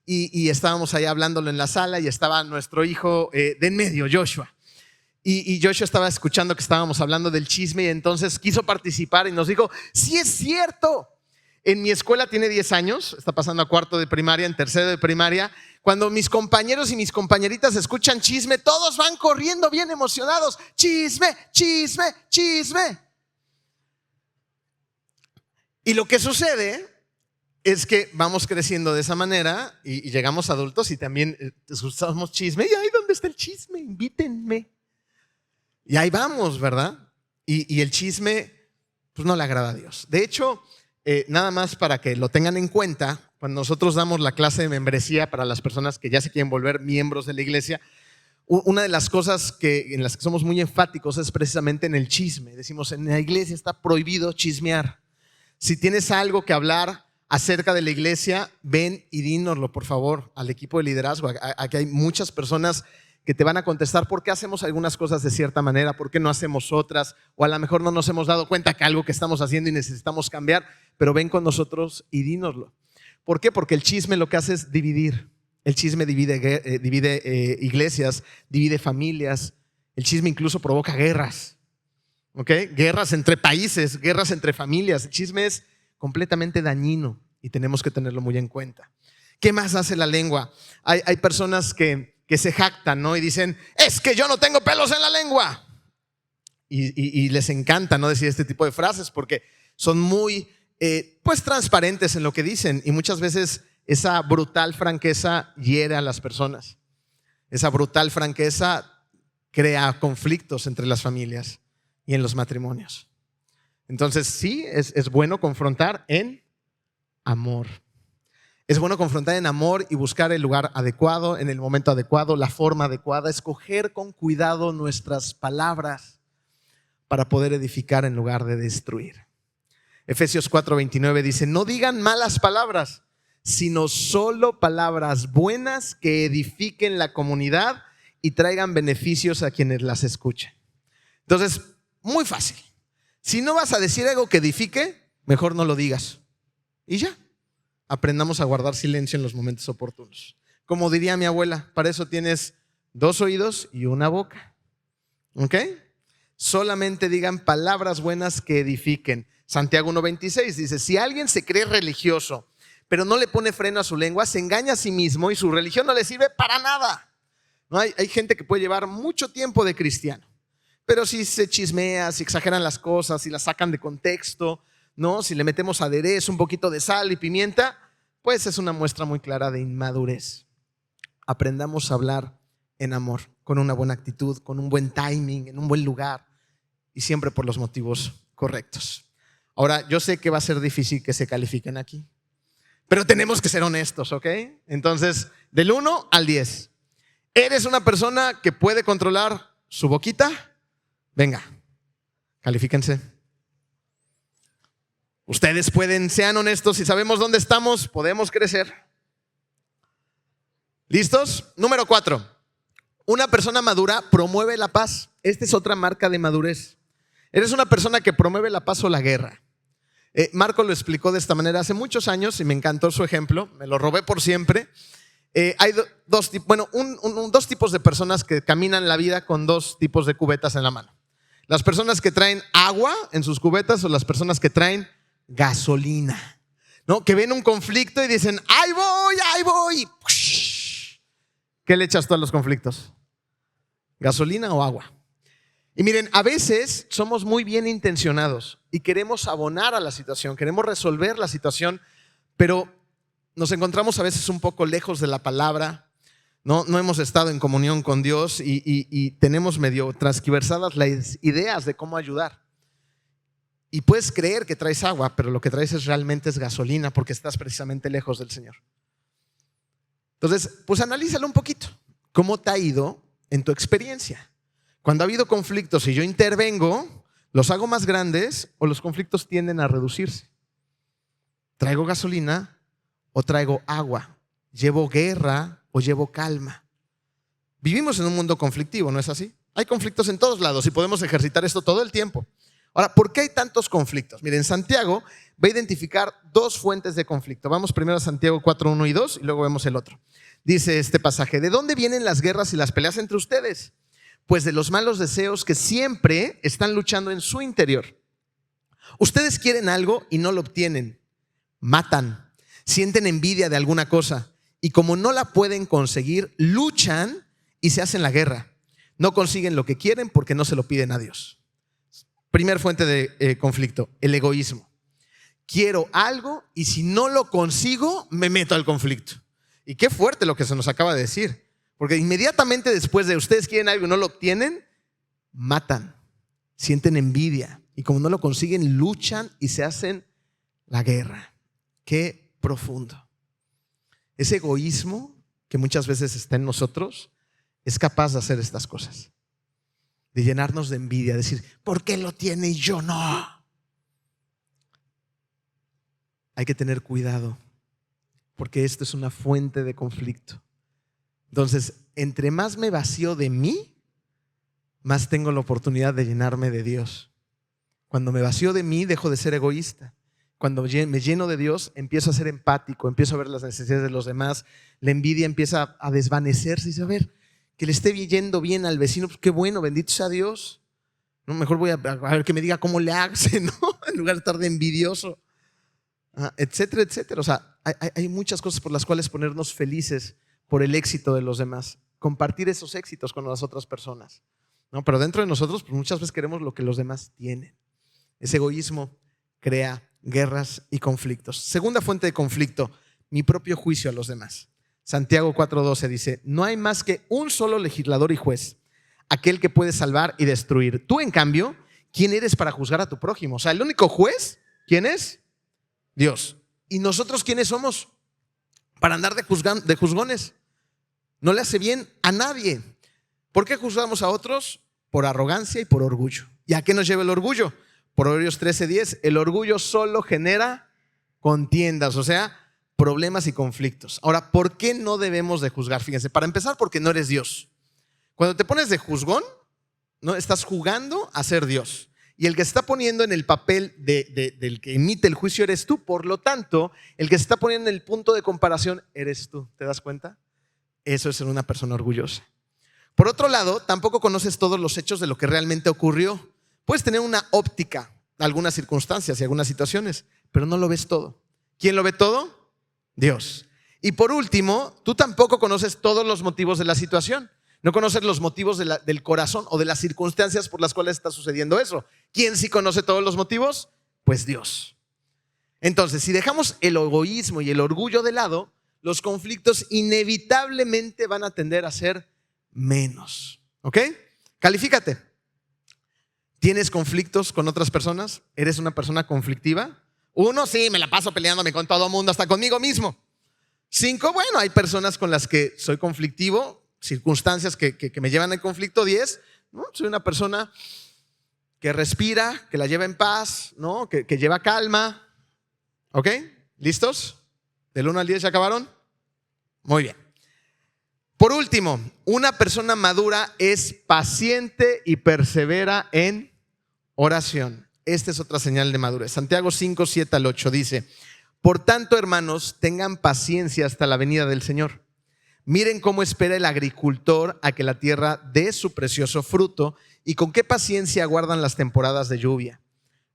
y estábamos ahí hablándolo en la sala y estaba nuestro hijo de en medio, Joshua. Y Joshua estaba escuchando que estábamos hablando del chisme y entonces quiso participar y nos dijo, sí es cierto. En mi escuela tiene 10 años, está pasando a cuarto de primaria, en tercero de primaria. Cuando mis compañeros y mis compañeritas escuchan chisme, todos van corriendo bien emocionados. Chisme, chisme, chisme. Y lo que sucede es que vamos creciendo de esa manera y llegamos adultos y también escuchamos chisme. Y ahí, ¿dónde está el chisme? Invítenme. Y ahí vamos, ¿verdad? Y el chisme pues no le agrada a Dios. De hecho, nada más para que lo tengan en cuenta, cuando nosotros damos la clase de membresía para las personas que ya se quieren volver miembros de la iglesia, una de las cosas en las que somos muy enfáticos es precisamente en el chisme. Decimos, en la iglesia está prohibido chismear. Si tienes algo que hablar acerca de la iglesia, ven y dínoslo, por favor, al equipo de liderazgo. Aquí hay muchas personas que te van a contestar por qué hacemos algunas cosas de cierta manera, por qué no hacemos otras, o a lo mejor no nos hemos dado cuenta que algo que estamos haciendo y necesitamos cambiar, pero ven con nosotros y dínoslo. ¿Por qué? Porque el chisme lo que hace es dividir. El chisme divide iglesias, divide familias. El chisme incluso provoca guerras. ¿Ok? Guerras entre países, guerras entre familias. El chisme es completamente dañino y tenemos que tenerlo muy en cuenta. ¿Qué más hace la lengua? Hay personas que se jactan, ¿no? Y dicen, es que yo no tengo pelos en la lengua. Y les encanta, ¿no?, decir este tipo de frases porque son muy pues transparentes en lo que dicen y muchas veces esa brutal franqueza hiere a las personas. Esa brutal franqueza crea conflictos entre las familias y en los matrimonios. Entonces sí, es bueno confrontar en amor. Es bueno confrontar en amor y buscar el lugar adecuado, en el momento adecuado, la forma adecuada, escoger con cuidado nuestras palabras para poder edificar en lugar de destruir. Efesios 4:29 dice, no digan malas palabras, sino solo palabras buenas que edifiquen la comunidad y traigan beneficios a quienes las escuchen. Entonces, muy fácil. Si no vas a decir algo que edifique, mejor no lo digas. Y ya. Aprendamos a guardar silencio en los momentos oportunos. Como diría mi abuela, para eso tienes 2 oídos y una boca. ¿Ok? Solamente digan palabras buenas que edifiquen. Santiago 1:26 dice, si alguien se cree religioso, pero no le pone freno a su lengua, se engaña a sí mismo y su religión no le sirve para nada. ¿No? Hay gente que puede llevar mucho tiempo de cristiano, pero si se chismea, si exageran las cosas, si las sacan de contexto, ¿no? Si le metemos aderezo, un poquito de sal y pimienta, pues es una muestra muy clara de inmadurez. Aprendamos a hablar en amor, con una buena actitud, con un buen timing, en un buen lugar y siempre por los motivos correctos. Ahora, yo sé que va a ser difícil que se califiquen aquí, pero tenemos que ser honestos, ¿ok? Entonces, del 1 al 10, ¿eres una persona que puede controlar su boquita? Venga, califíquense. Ustedes pueden, sean honestos, si sabemos dónde estamos, podemos crecer. ¿Listos? Número 4. Una persona madura promueve la paz. Esta es otra marca de madurez. Eres una persona que promueve la paz o la guerra. Marco lo explicó de esta manera hace muchos años y me encantó su ejemplo, me lo robé por siempre. Hay dos tipos de personas que caminan la vida con 2 tipos de cubetas en la mano. Las personas que traen agua en sus cubetas o las personas que traen gasolina, ¿no? Que ven un conflicto y dicen, ¡ahí voy, ahí voy! ¿Qué le echas tú a los conflictos? ¿Gasolina o agua? Y miren, a veces somos muy bien intencionados y queremos abonar a la situación, queremos resolver la situación, pero nos encontramos a veces un poco lejos de la palabra, no hemos estado en comunión con Dios y tenemos medio transgiversadas las ideas de cómo ayudar. Y puedes creer que traes agua, pero lo que traes realmente es gasolina porque estás precisamente lejos del Señor. Entonces, pues analízalo un poquito. ¿Cómo te ha ido en tu experiencia? Cuando ha habido conflictos y yo intervengo, ¿los hago más grandes o los conflictos tienden a reducirse? ¿Traigo gasolina o traigo agua? ¿Llevo guerra o llevo calma? Vivimos en un mundo conflictivo, ¿no es así? Hay conflictos en todos lados y podemos ejercitar esto todo el tiempo. Ahora, ¿por qué hay tantos conflictos? Miren, Santiago va a identificar dos fuentes de conflicto. Vamos primero a Santiago 4, 1 y 2 y luego vemos el otro. Dice este pasaje: ¿de dónde vienen las guerras y las peleas entre ustedes? Pues de los malos deseos que siempre están luchando en su interior. Ustedes quieren algo y no lo obtienen. Matan, sienten envidia de alguna cosa y como no la pueden conseguir, luchan y se hacen la guerra. No consiguen lo que quieren porque no se lo piden a Dios. Primer fuente de conflicto, el egoísmo. Quiero algo y si no lo consigo, me meto al conflicto. Y qué fuerte lo que se nos acaba de decir. Porque inmediatamente después de ustedes quieren algo y no lo obtienen, matan, sienten envidia. Y como no lo consiguen, luchan y se hacen la guerra. Qué profundo. Ese egoísmo que muchas veces está en nosotros es capaz de hacer estas cosas. De llenarnos de envidia, decir, ¿por qué lo tiene y yo no? Hay que tener cuidado, porque esto es una fuente de conflicto. Entonces, entre más me vacío de mí, más tengo la oportunidad de llenarme de Dios. Cuando me vacío de mí, dejo de ser egoísta. Cuando me lleno de Dios, empiezo a ser empático, empiezo a ver las necesidades de los demás. La envidia empieza a desvanecerse y dice, a ver, que le esté yendo bien al vecino, pues qué bueno, bendito sea Dios. No, mejor voy a ver que me diga cómo le hace, ¿no? En lugar de estar de envidioso, etcétera, etcétera. O sea, hay muchas cosas por las cuales ponernos felices por el éxito de los demás, compartir esos éxitos con las otras personas, ¿no? Pero dentro de nosotros, pues muchas veces queremos lo que los demás tienen. Ese egoísmo crea guerras y conflictos. Segunda fuente de conflicto, mi propio juicio a los demás. Santiago 4:12 dice, no hay más que un solo legislador y juez, aquel que puede salvar y destruir. Tú, en cambio, ¿quién eres para juzgar a tu prójimo? O sea, el único juez, ¿quién es? Dios. ¿Y nosotros quiénes somos? Para andar de juzgones. No le hace bien a nadie. ¿Por qué juzgamos a otros? Por arrogancia y por orgullo. ¿Y a qué nos lleva el orgullo? Proverbios 13:10, el orgullo solo genera contiendas, o sea, problemas y conflictos. Ahora, ¿por qué no debemos de juzgar? Fíjense, para empezar, porque no eres Dios. Cuando te pones de juzgón, ¿no? Estás jugando a ser Dios. Y el que se está poniendo en el papel del que emite el juicio eres tú. Por lo tanto, el que se está poniendo en el punto de comparación eres tú. ¿Te das cuenta? Eso es ser una persona orgullosa. Por otro lado, tampoco conoces todos los hechos de lo que realmente ocurrió. Puedes tener una óptica, algunas circunstancias y algunas situaciones, pero no lo ves todo. ¿Quién lo ve todo? Dios. Y por último, tú tampoco conoces todos los motivos de la situación. No conoces los motivos del corazón o de las circunstancias por las cuales está sucediendo eso. ¿Quién sí conoce todos los motivos? Pues Dios. Entonces, si dejamos el egoísmo y el orgullo de lado, los conflictos inevitablemente van a tender a ser menos. ¿Ok? Califícate. ¿Tienes conflictos con otras personas? ¿Eres una persona conflictiva? 1, sí, me la paso peleándome con todo el mundo, hasta conmigo mismo. 5, bueno, hay personas con las que soy conflictivo, circunstancias que me llevan al conflicto. 10, ¿no? Soy una persona que respira, que la lleva en paz, ¿no? que lleva calma. ¿Ok? ¿Listos? ¿Del 1 al 10 ya acabaron? Muy bien. Por último, una persona madura es paciente y persevera en oración. Esta es otra señal de madurez. Santiago 5, 7 al 8 dice, por tanto, hermanos, tengan paciencia hasta la venida del Señor. Miren cómo espera el agricultor a que la tierra dé su precioso fruto y con qué paciencia aguardan las temporadas de lluvia.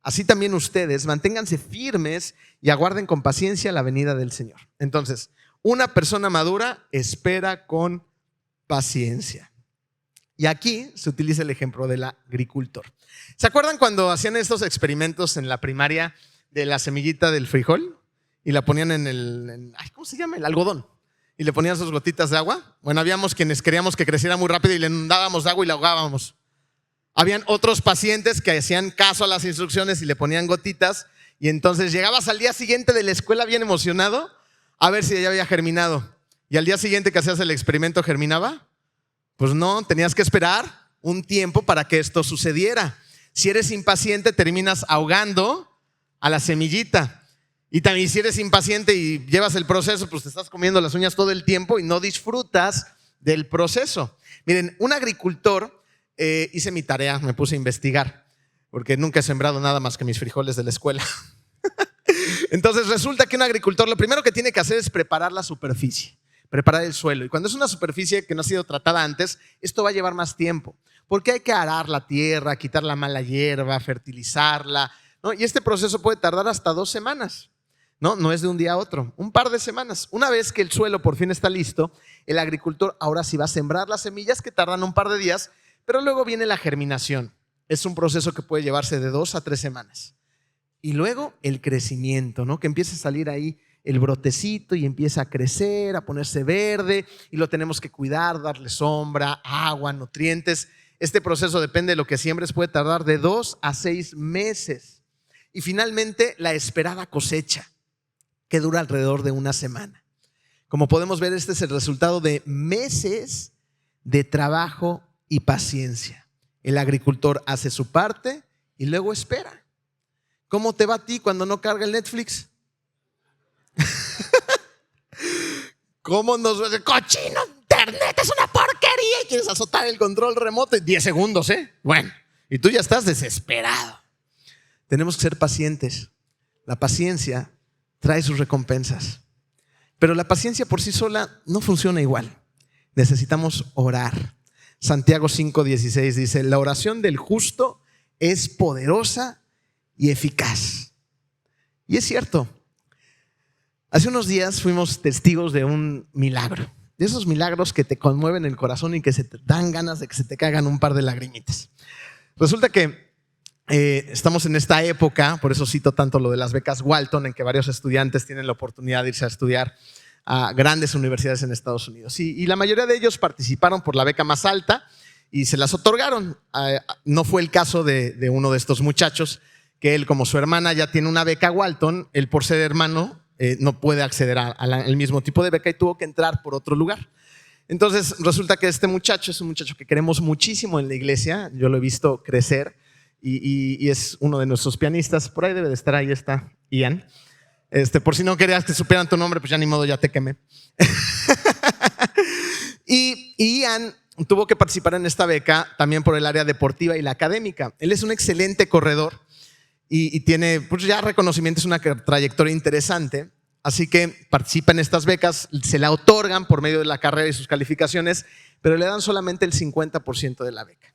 Así también ustedes, manténganse firmes y aguarden con paciencia la venida del Señor. Entonces, una persona madura espera con paciencia. Y aquí se utiliza el ejemplo del agricultor. ¿Se acuerdan cuando hacían estos experimentos en la primaria de la semillita del frijol? Y la ponían ¿cómo se llama? El algodón. Y le ponían sus gotitas de agua. Bueno, habíamos quienes queríamos que creciera muy rápido y le inundábamos de agua y la ahogábamos. Habían otros pacientes que hacían caso a las instrucciones y le ponían gotitas. Y entonces llegabas al día siguiente de la escuela bien emocionado a ver si ya había germinado. Y al día siguiente que hacías el experimento, ¿germinaba? Pues no, tenías que esperar un tiempo para que esto sucediera. Si eres impaciente, terminas ahogando a la semillita. Y también si eres impaciente y llevas el proceso, pues te estás comiendo las uñas todo el tiempo y no disfrutas del proceso. Miren, un agricultor, hice mi tarea, me puse a investigar. porque nunca he sembrado nada más que mis frijoles de la escuela. Entonces resulta que un agricultor lo primero que tiene que hacer es preparar la superficie, preparar el suelo. Y cuando es una superficie que no ha sido tratada antes, esto va a llevar más tiempo, porque hay que arar la tierra, quitar la mala hierba, fertilizarla, ¿no? Y este proceso puede tardar hasta 2 semanas. No es de un día a otro, un par de semanas. Una vez que el suelo por fin está listo, el agricultor ahora sí va a sembrar las semillas que tardan un par de días, pero luego viene la germinación. Es un proceso que puede llevarse de 2 a 3 semanas. Y luego el crecimiento, ¿no? Que empieza a salir ahí el brotecito y empieza a crecer, a ponerse verde y lo tenemos que cuidar, darle sombra, agua, nutrientes. Este proceso, depende de lo que siembres, puede tardar de 2 a 6 meses. Y finalmente la esperada cosecha, que dura alrededor de 1 semana. Como podemos ver, este es el resultado de meses de trabajo y paciencia. El agricultor hace su parte y luego espera. ¿Cómo te va a ti cuando no carga el Netflix? ¿Cómo nos va a decir, cochino, internet es una porquería y quieres azotar el control remoto en 10 segundos, ¿eh? Bueno, y tú ya estás desesperado. Tenemos que ser pacientes. La paciencia trae sus recompensas. Pero la paciencia por sí sola no funciona igual. Necesitamos orar. Santiago 5:16 dice, la oración del justo es poderosa y eficaz. Y es cierto. Hace unos días fuimos testigos de un milagro. De esos milagros que te conmueven el corazón y que se te dan ganas de que se te caigan un par de lagrimitas. Resulta que estamos en esta época, por eso cito tanto lo de las becas Walton, en que varios estudiantes tienen la oportunidad de irse a estudiar a grandes universidades en Estados Unidos. Y la mayoría de ellos participaron por la beca más alta y se las otorgaron. No fue el caso de uno de estos muchachos, que él, como su hermana ya tiene una beca Walton, él por ser hermano no puede acceder al mismo tipo de beca y tuvo que entrar por otro lugar. Entonces resulta que este muchacho es un muchacho que queremos muchísimo en la iglesia. Yo lo he visto crecer. Y es uno de nuestros pianistas. Por ahí debe de estar, ahí está Ian. Por si no querías que supieran tu nombre, pues ya ni modo, ya te quemé. y Ian tuvo que participar en esta beca también por el área deportiva y la académica. Él es un excelente corredor y tiene pues ya reconocimiento, es una trayectoria interesante. Así que participa en estas becas, se la otorgan por medio de la carrera y sus calificaciones, pero le dan solamente el 50% de la beca.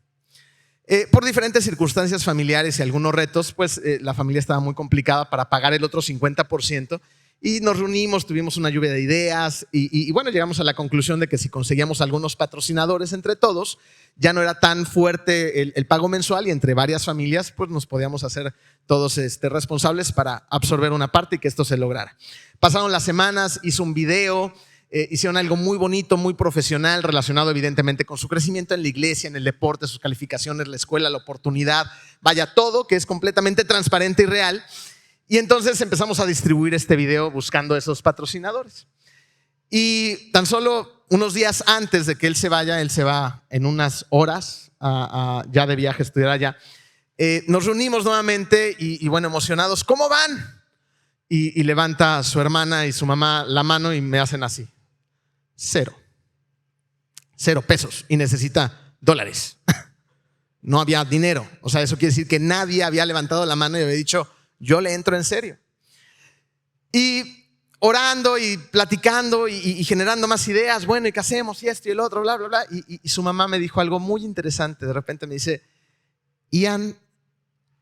Por diferentes circunstancias familiares y algunos retos, pues la familia estaba muy complicada para pagar el otro 50% y nos reunimos, tuvimos una lluvia de ideas y bueno, llegamos a la conclusión de que si conseguíamos algunos patrocinadores entre todos, ya no era tan fuerte el pago mensual y entre varias familias pues nos podíamos hacer todos responsables para absorber una parte y que esto se lograra. Pasaron las semanas, hizo un video. Hicieron algo muy bonito, muy profesional, relacionado evidentemente con su crecimiento en la iglesia, en el deporte, sus calificaciones, la escuela, la oportunidad, vaya, todo que es completamente transparente y real. Y entonces empezamos a distribuir este video buscando esos patrocinadores. Y tan solo unos días antes de que él se va en unas horas ya de viaje a estudiar allá, nos reunimos nuevamente y bueno, emocionados, ¿cómo van? Y levanta a su hermana y su mamá la mano y me hacen así. 0 pesos y necesita $. No había dinero. O sea, eso quiere decir que nadie había levantado la mano y había dicho, yo le entro en serio. Y orando y platicando y generando más ideas, bueno, ¿y qué hacemos? Y esto y el otro, bla, bla, bla. Y su mamá me dijo algo muy interesante. De repente me dice, Ian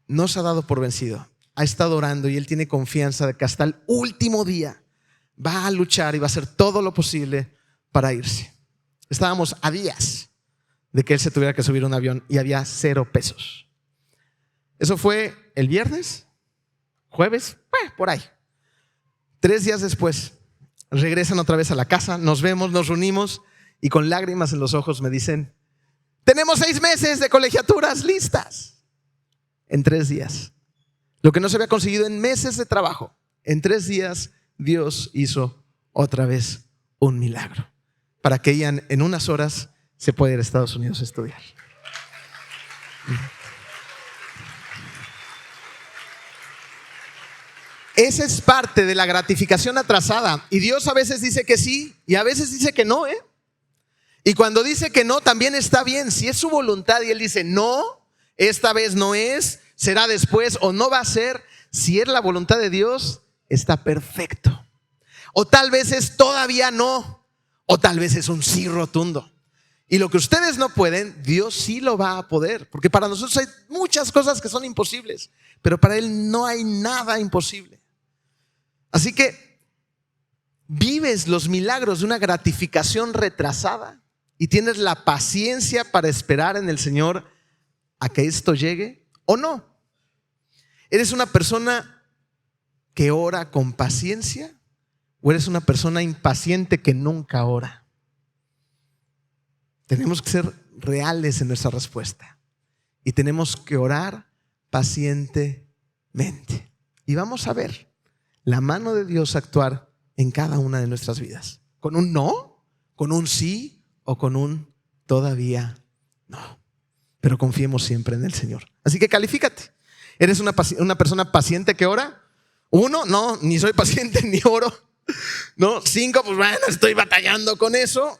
no se ha dado por vencido. Ha estado orando y él tiene confianza de que hasta el último día va a luchar y va a hacer todo lo posible para irse. Estábamos a días de que él se tuviera que subir a un avión y había 0 pesos. Eso fue el viernes, jueves, por ahí. 3 días después regresan otra vez a la casa, nos vemos, nos reunimos y con lágrimas en los ojos me dicen, tenemos 6 meses de colegiaturas listas. En 3 días. Lo que no se había conseguido en meses de trabajo. En 3 días Dios hizo otra vez un milagro para que Ian en unas horas se pueda ir a Estados Unidos a estudiar. Esa es parte de la gratificación atrasada. Y Dios a veces dice que sí y a veces dice que no, ¿eh? Y cuando dice que no, también está bien. Si es su voluntad y Él dice no, esta vez no es, será después o no va a ser, si es la voluntad de Dios, está perfecto. O tal vez es todavía no, o tal vez es un sí rotundo. Y lo que ustedes no pueden, Dios sí lo va a poder, porque para nosotros hay muchas cosas que son imposibles, pero para Él no hay nada imposible. Así que vives los milagros de una gratificación retrasada y tienes la paciencia para esperar en el Señor a que esto llegue o no. ¿Eres una persona que ora con paciencia o eres una persona impaciente que nunca ora? Tenemos que ser reales en nuestra respuesta y tenemos que orar pacientemente. Y vamos a ver la mano de Dios actuar en cada una de nuestras vidas. ¿Con un no? ¿Con un sí? ¿O con un todavía no? Pero confiemos siempre en el Señor. Así que califícate. ¿Eres una persona paciente que ora? 1, no, ni soy paciente ni oro. No, 5, pues bueno, estoy batallando con eso.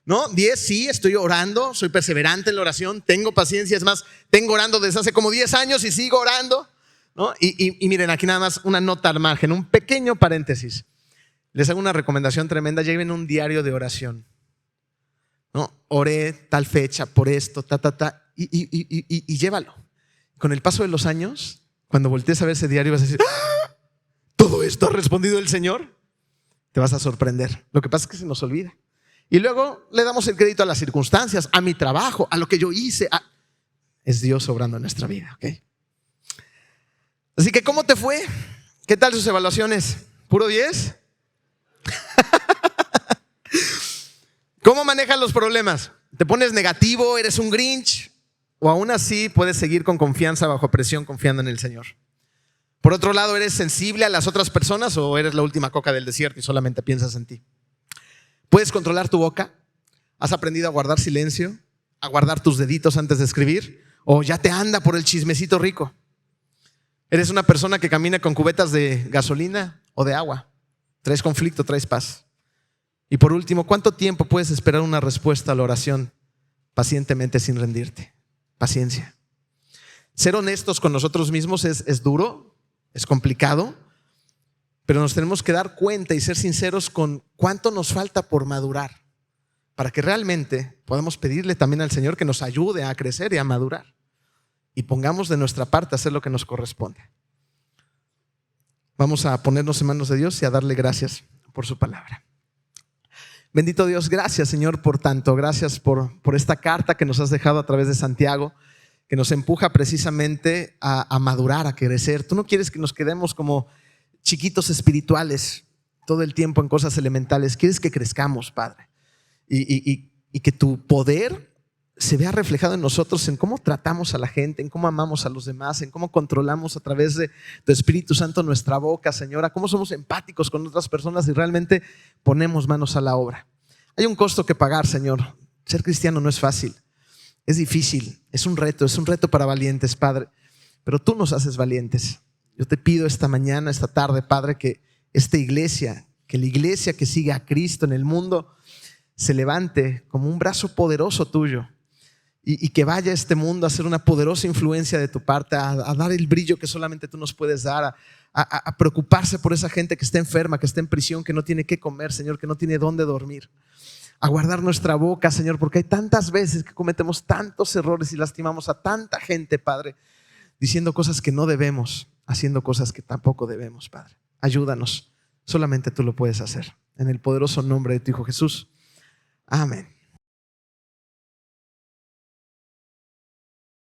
No, 10, sí, estoy orando, soy perseverante en la oración, tengo paciencia, es más, tengo orando desde hace como 10 años y sigo orando, ¿no? Y miren, aquí nada más una nota al margen, un pequeño paréntesis. Les hago una recomendación tremenda: lleven un diario de oración, ¿no? Oré tal fecha por esto, y llévalo. Con el paso de los años, cuando voltees a ver ese diario, vas a decir: ¡ah! ¿Todo esto ha respondido el Señor? Te vas a sorprender. Lo que pasa es que se nos olvida. Y luego le damos el crédito a las circunstancias, a mi trabajo, a lo que yo hice. Es Dios obrando en nuestra vida, ¿ok? Así que, ¿cómo te fue? ¿Qué tal sus evaluaciones? ¿Puro 10? ¿Cómo manejas los problemas? ¿Te pones negativo? ¿Eres un Grinch? ¿O aún así puedes seguir con confianza, bajo presión, confiando en el Señor? Por otro lado, ¿eres sensible a las otras personas o eres la última coca del desierto y solamente piensas en ti? ¿Puedes controlar tu boca? ¿Has aprendido a guardar silencio? ¿A guardar tus deditos antes de escribir? ¿O ya te anda por el chismecito rico? ¿Eres una persona que camina con cubetas de gasolina o de agua? ¿Traes conflicto, traes paz? Y por último, ¿cuánto tiempo puedes esperar una respuesta a la oración pacientemente sin rendirte? Paciencia. Ser honestos con nosotros mismos es duro, es complicado, pero nos tenemos que dar cuenta y ser sinceros con cuánto nos falta por madurar, para que realmente podamos pedirle también al Señor que nos ayude a crecer y a madurar, y pongamos de nuestra parte a hacer lo que nos corresponde. Vamos a ponernos en manos de Dios y a darle gracias por su palabra. Bendito Dios, gracias Señor por tanto, gracias por esta carta que nos has dejado a través de Santiago, que nos empuja precisamente a madurar, a crecer. Tú no quieres que nos quedemos como chiquitos espirituales todo el tiempo en cosas elementales. Quieres que crezcamos, Padre, y que tu poder se vea reflejado en nosotros, en cómo tratamos a la gente, en cómo amamos a los demás, en cómo controlamos a través de tu Espíritu Santo nuestra boca, Señora, cómo somos empáticos con otras personas y realmente ponemos manos a la obra. Hay un costo que pagar, Señor. Ser cristiano no es fácil, es difícil, es un reto para valientes, Padre, pero tú nos haces valientes. Yo te pido esta mañana, esta tarde, Padre, que esta iglesia, que la iglesia que sigue a Cristo en el mundo se levante como un brazo poderoso tuyo y que vaya a este mundo a ser una poderosa influencia de tu parte, a dar el brillo que solamente tú nos puedes dar, a preocuparse por esa gente que está enferma, que está en prisión, que no tiene qué comer, Señor, que no tiene dónde dormir. A guardar nuestra boca, Señor, porque hay tantas veces que cometemos tantos errores y lastimamos a tanta gente, Padre, diciendo cosas que no debemos, haciendo cosas que tampoco debemos, Padre. Ayúdanos, solamente tú lo puedes hacer. En el poderoso nombre de tu Hijo Jesús. Amén.